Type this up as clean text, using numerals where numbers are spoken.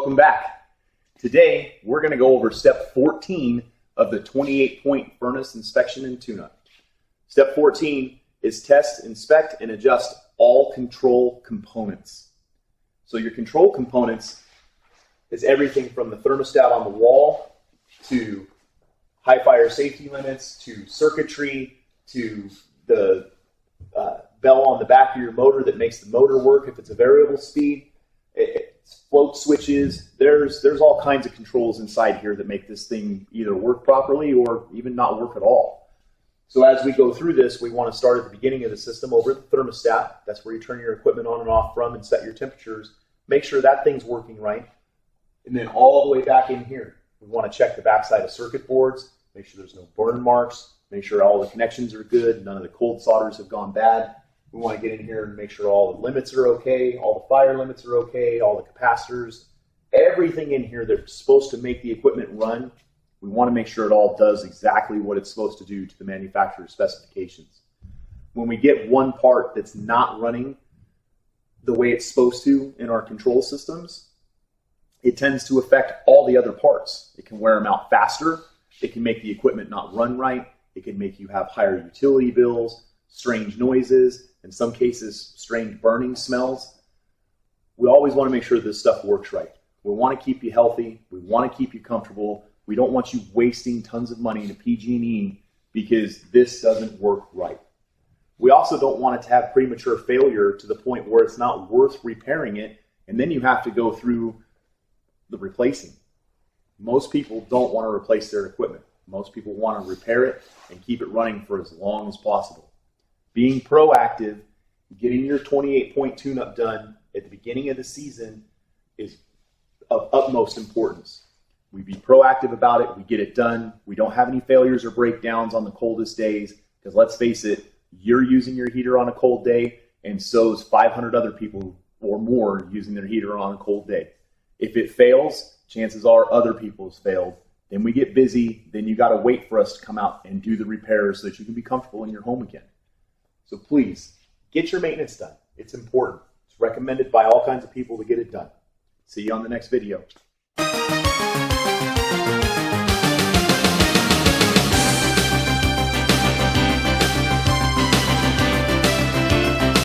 Welcome back. Today, we're going to go over step 14 of the 28-point furnace inspection and tune-up. Step 14 is test, inspect, and adjust all control components. So your control components is everything from the thermostat on the wall to high fire safety limits to circuitry to the bell on the back of your motor that makes the motor work if it's a variable speed. It's float switches. There's all kinds of controls inside here that make this thing either work properly or even not work at all. So as we go through this, we want to start at the beginning of the system over at the thermostat. That's where you turn your equipment on and off from and set your temperatures. Make sure that thing's working right. And then all the way back in here, we want to check the backside of circuit boards, make sure there's no burn marks, make sure all the connections are good, none of the cold solders have gone bad. We want to get in here and make sure all the limits are okay, all the fire limits are okay, all the capacitors, everything in here that's supposed to make the equipment run. We want to make sure it all does exactly what it's supposed to do to the manufacturer's specifications. When we get one part that's not running the way it's supposed to in our control systems, it tends to affect all the other parts. It can wear them out faster. It can make the equipment not run right. It can make you have higher utility bills, strange noises, in some cases, strange burning smells. We always want to make sure this stuff works right. We want to keep you healthy. We want to keep you comfortable. We don't want you wasting tons of money into PG&E because this doesn't work right. We also don't want it to have premature failure to the point where it's not worth repairing it, and then you have to go through the replacing. Most people don't want to replace their equipment. Most people want to repair it and keep it running for as long as possible. Being proactive, getting your 28-point tune-up done at the beginning of the season is of utmost importance. We be proactive about it, we get it done, we don't have any failures or breakdowns on the coldest days, because let's face it, you're using your heater on a cold day, and so's 500 other people or more using their heater on a cold day. If it fails, chances are other people has failed. Then we get busy, then you got to wait for us to come out and do the repairs so that you can be comfortable in your home again. So please, get your maintenance done. It's important. It's recommended by all kinds of people to get it done. See you on the next video.